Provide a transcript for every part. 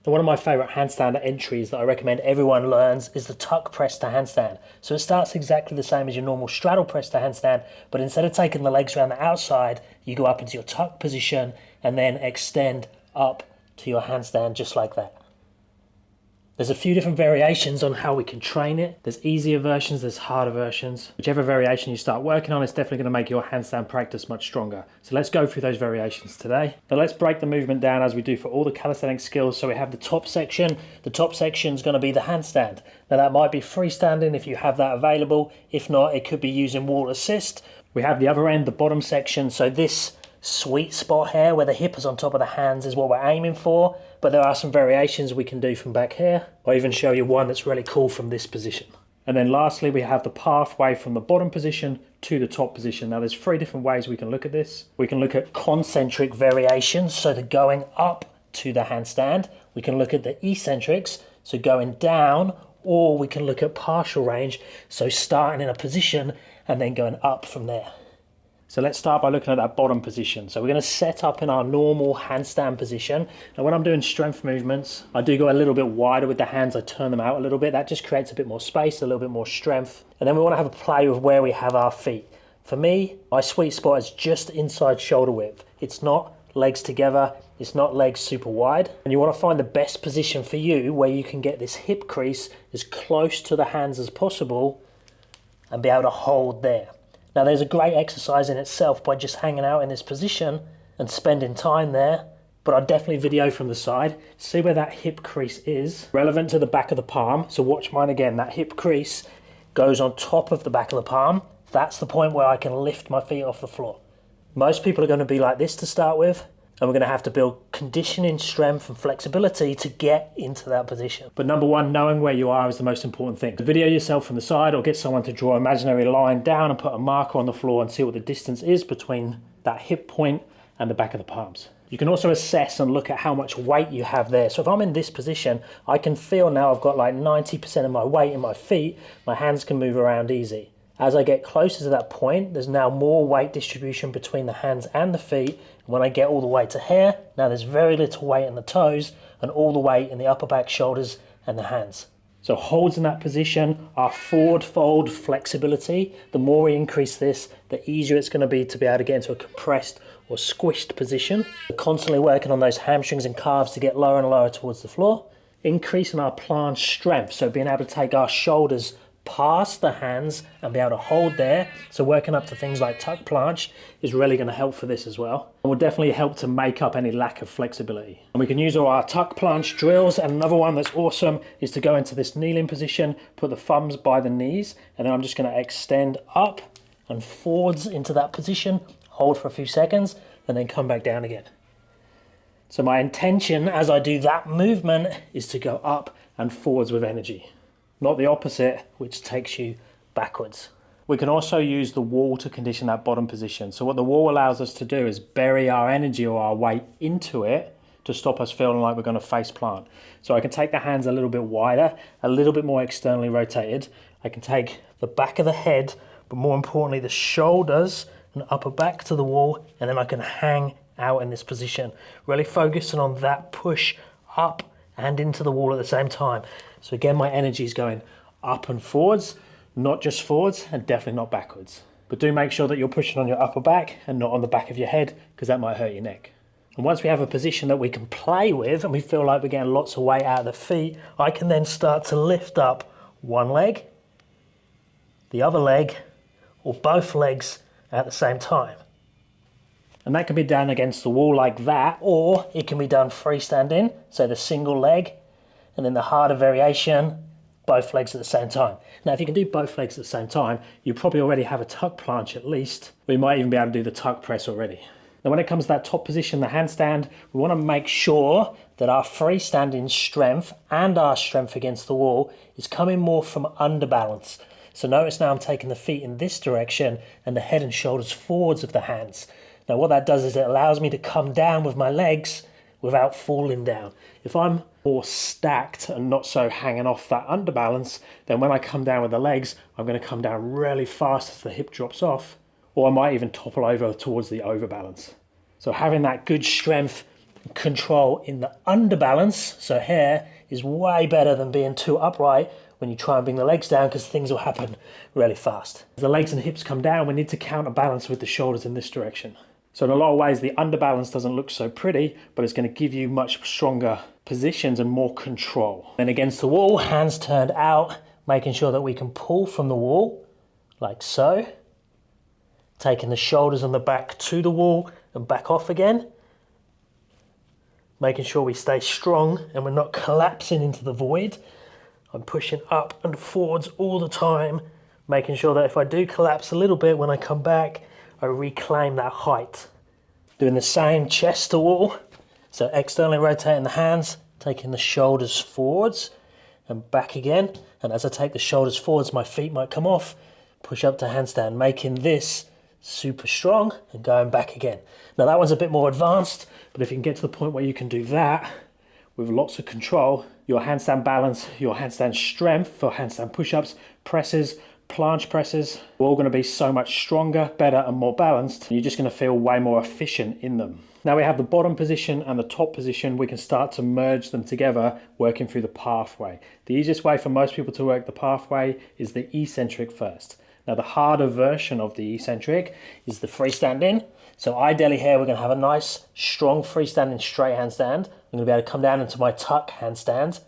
And one of my favourite handstand entries that I recommend everyone learns is the tuck press to handstand. So it starts exactly the same as your normal straddle press to handstand, but instead of taking the legs around the outside, you go up into your tuck position and then extend up to your handstand just like that. There's a few different variations on how we can train it. There's easier versions, there's harder versions. Whichever variation you start working on is definitely going to make your handstand practice much stronger. So let's go through those variations today. Now let's break the movement down as we do for all the calisthenics skills. So we have the top section. The top section is going to be the handstand. Now that might be freestanding if you have that available. If not, it could be using wall assist. We have the other end, the bottom section. So this sweet spot here where the hip is on top of the hands is what we're aiming for, but there are some variations we can do from back here. I'll even show you one that's really cool from this position. And then lastly, we have the pathway from the bottom position to the top position. Now there's 3 different ways we can look at this. We can look at concentric variations, so the going up to the handstand. We can look at the eccentrics, so going down, or we can look at partial range, so starting in a position and then going up from there. So let's start by looking at that bottom position. So we're going to set up in our normal handstand position. Now when I'm doing strength movements, I do go a little bit wider with the hands. I turn them out a little bit. That just creates a bit more space, a little bit more strength. And then we want to have a play with where we have our feet. For me, my sweet spot is just inside shoulder width. It's not legs together. It's not legs super wide. And you want to find the best position for you where you can get this hip crease as close to the hands as possible and be able to hold there. Now there's a great exercise in itself by just hanging out in this position and spending time there, but I'll definitely video from the side. See where that hip crease is, relevant to the back of the palm. So watch mine again, that hip crease goes on top of the back of the palm. That's the point where I can lift my feet off the floor. Most people are going to be like this to start with, and we're going to have to build conditioning, strength and flexibility to get into that position. But number one, knowing where you are is the most important thing. Video yourself from the side or get someone to draw an imaginary line down and put a marker on the floor and see what the distance is between that hip point and the back of the palms. You can also assess and look at how much weight you have there. So if I'm in this position, I can feel now I've got like 90% of my weight in my feet. My hands can move around easy. As I get closer to that point, there's now more weight distribution between the hands and the feet. And when I get all the way to here, now there's very little weight in the toes and all the weight in the upper back, shoulders and the hands. So holds in that position are forward fold flexibility. The more we increase this, the easier it's going to be able to get into a compressed or squished position. We're constantly working on those hamstrings and calves to get lower and lower towards the floor. Increasing our planche strength, so being able to take our shoulders past the hands and be able to hold there. So working up to things like tuck planche is really going to help for this as well. It will definitely help to make up any lack of flexibility. And we can use all our tuck planche drills. And another one that's awesome is to go into this kneeling position, put the thumbs by the knees, and then I'm just going to extend up and forwards into that position, hold for a few seconds, and then come back down again. So my intention as I do that movement is to go up and forwards with energy, not the opposite, which takes you backwards. We can also use the wall to condition that bottom position. So what the wall allows us to do is bury our energy or our weight into it to stop us feeling like we're going to face plant. So I can take the hands a little bit wider, a little bit more externally rotated. I can take the back of the head, but more importantly, the shoulders and upper back to the wall, and then I can hang out in this position, really focusing on that push up and into the wall at the same time. So again, my energy is going up and forwards, not just forwards and definitely not backwards. But do make sure that you're pushing on your upper back and not on the back of your head, because that might hurt your neck. And once we have a position that we can play with and we feel like we're getting lots of weight out of the feet, I can then start to lift up one leg, the other leg, or both legs at the same time. And that can be done against the wall like that, or it can be done freestanding, so the single leg, and then the harder variation, both legs at the same time. Now, if you can do both legs at the same time, you probably already have a tuck planche at least. We might even be able to do the tuck press already. Now, when it comes to that top position, the handstand, we want to make sure that our freestanding strength and our strength against the wall is coming more from under balance. So notice now I'm taking the feet in this direction and the head and shoulders forwards of the hands. Now what that does is it allows me to come down with my legs without falling down. If I'm more stacked and not so hanging off that underbalance, then when I come down with the legs, I'm going to come down really fast as the hip drops off, or I might even topple over towards the overbalance. So having that good strength control in the underbalance. So here is way better than being too upright when you try and bring the legs down, because things will happen really fast. As the legs and hips come down, we need to counterbalance with the shoulders in this direction. So in a lot of ways, the underbalance doesn't look so pretty, but it's going to give you much stronger positions and more control. Then against the wall, hands turned out, making sure that we can pull from the wall, like so. Taking the shoulders and the back to the wall and back off again. Making sure we stay strong and we're not collapsing into the void. I'm pushing up and forwards all the time, making sure that if I do collapse a little bit, when I come back, I reclaim that height. Doing the same chest to wall. So externally rotating the hands, taking the shoulders forwards and back again. And as I take the shoulders forwards, my feet might come off. Push up to handstand, making this super strong and going back again. Now that one's a bit more advanced, but if you can get to the point where you can do that with lots of control, your handstand balance, your handstand strength for handstand push-ups, presses, planche presses, are all going to be so much stronger, better and more balanced. You're just going to feel way more efficient in them. Now we have the bottom position and the top position. We can start to merge them together, working through the pathway. The easiest way for most people to work the pathway is the eccentric first. Now the harder version of the eccentric is the freestanding. So ideally here we're going to have a nice strong freestanding straight handstand. I'm going to be able to come down into my tuck handstand.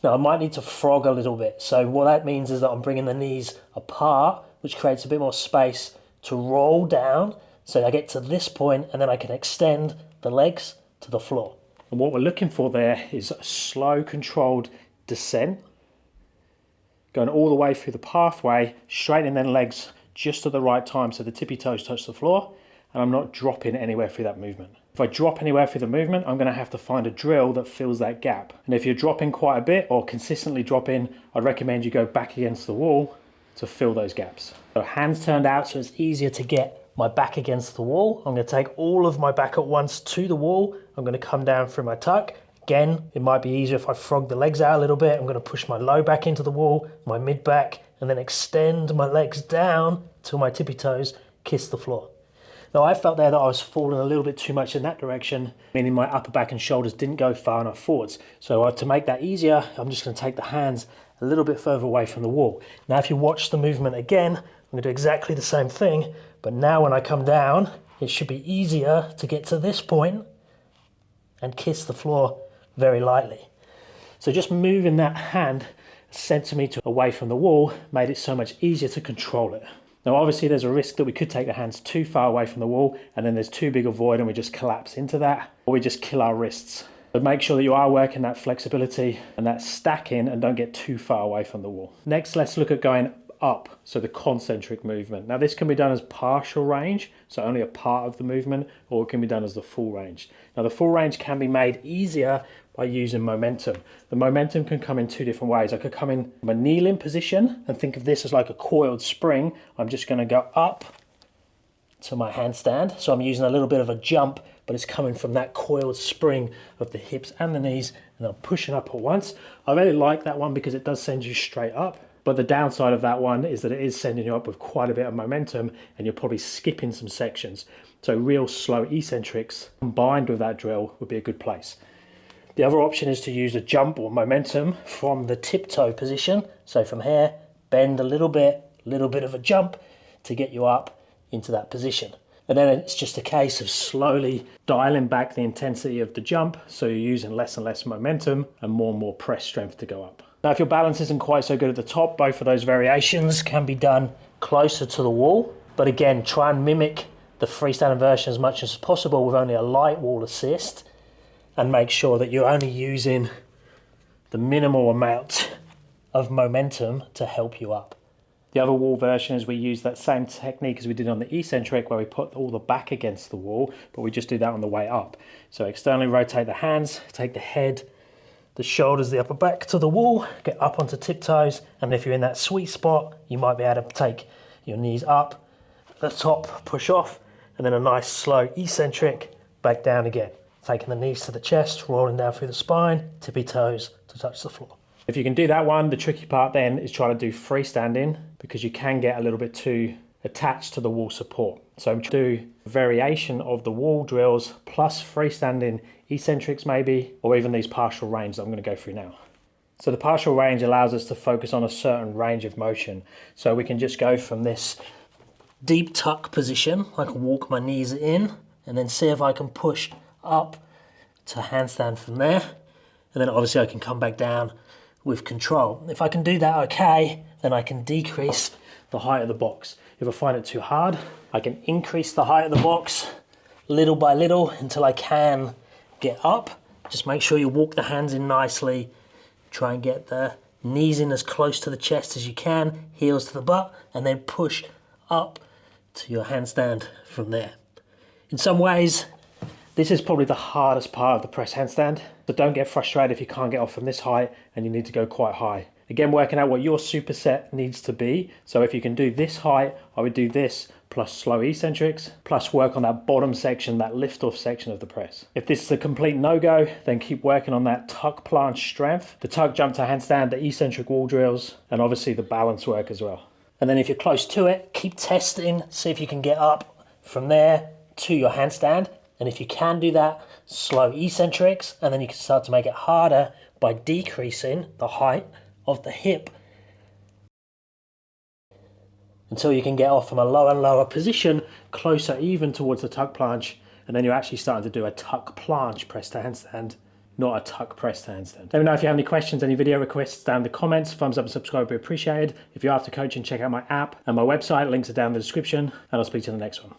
Now I might need to frog a little bit. So what that means is that I'm bringing the knees apart, which creates a bit more space to roll down. So I get to this point and then I can extend the legs to the floor. And what we're looking for there is a slow controlled descent, going all the way through the pathway, straightening then legs just at the right time so the tippy toes touch the floor and I'm not dropping anywhere through that movement. If I drop anywhere through the movement, I'm going to have to find a drill that fills that gap. And if you're dropping quite a bit or consistently dropping, I'd recommend you go back against the wall to fill those gaps. So hands turned out so it's easier to get my back against the wall. I'm going to take all of my back at once to the wall. I'm going to come down through my tuck. Again, it might be easier if I frog the legs out a little bit. I'm going to push my low back into the wall, my mid back, and then extend my legs down till my tippy toes kiss the floor. Now I felt there that I was falling a little bit too much in that direction, meaning my upper back and shoulders didn't go far enough forwards. So to make that easier, I'm just going to take the hands a little bit further away from the wall. Now if you watch the movement again, I'm going to do exactly the same thing, but now when I come down, it should be easier to get to this point and kiss the floor very lightly. So just moving that hand a centimetre away from the wall made it so much easier to control it. Now obviously there's a risk that we could take the hands too far away from the wall and then there's too big a void and we just collapse into that, or we just kill our wrists. But make sure that you are working that flexibility and that stacking and don't get too far away from the wall. Next, let's look at going up, so the concentric movement. Now this can be done as partial range, so only a part of the movement, or it can be done as the full range. Now the full range can be made easier by using momentum. The momentum can come in two different ways. I could come in a kneeling position and think of this as like a coiled spring. I'm just going to go up to my handstand. So I'm using a little bit of a jump, but it's coming from that coiled spring of the hips and the knees, and I'm pushing up at once. I really like that one because it does send you straight up. But the downside of that one is that it is sending you up with quite a bit of momentum and you're probably skipping some sections. So real slow eccentrics combined with that drill would be a good place. The other option is to use a jump or momentum from the tiptoe position. So from here, bend a little bit of a jump to get you up into that position. And then it's just a case of slowly dialing back the intensity of the jump. So you're using less and less momentum and more press strength to go up. Now, if your balance isn't quite so good at the top, both of those variations can be done closer to the wall. But again, try and mimic the freestanding version as much as possible with only a light wall assist, and make sure that you're only using the minimal amount of momentum to help you up. The other wall version is we use that same technique as we did on the eccentric, where we put all the back against the wall, but we just do that on the way up. So externally rotate the hands, take the head, the shoulders, the upper back to the wall, get up onto tiptoes, and if you're in that sweet spot, you might be able to take your knees up, the top, push off, and then a nice slow eccentric back down again. Taking the knees to the chest, rolling down through the spine, tippy toes to touch the floor. If you can do that one, the tricky part then is trying to do freestanding, because you can get a little bit too attached to the wall support. So do a variation of the wall drills plus freestanding eccentrics maybe, or even these partial range that I'm going to go through now. So the partial range allows us to focus on a certain range of motion. So we can just go from this deep tuck position, I can walk my knees in and then see if I can push up to handstand from there. And then obviously I can come back down with control. If I can do that okay, then I can decrease the height of the box. If I find it too hard, I can increase the height of the box little by little until I can get up. Just make sure you walk the hands in nicely. Try and get the knees in as close to the chest as you can, heels to the butt, and then push up to your handstand from there. In some ways, this is probably the hardest part of the press handstand, so don't get frustrated if you can't get off from this height and you need to go quite high. Again, working out what your superset needs to be. So if you can do this height, I would do this plus slow eccentrics, plus work on that bottom section, that lift off section of the press. If this is a complete no-go, then keep working on that tuck planche strength, the tuck jump to handstand, the eccentric wall drills, and obviously the balance work as well. And then if you're close to it, keep testing, see if you can get up from there to your handstand. And if you can do that, slow eccentrics, and then you can start to make it harder by decreasing the height of the hip until you can get off from a lower and lower position, closer even towards the tuck planche, and then you're actually starting to do a tuck planche press to handstand, not a tuck press to handstand. Let me know if you have any questions, any video requests down in the comments. Thumbs up and subscribe would be appreciated. If you're after coaching, check out my app and my website. Links are down in the description, and I'll speak to you in the next one.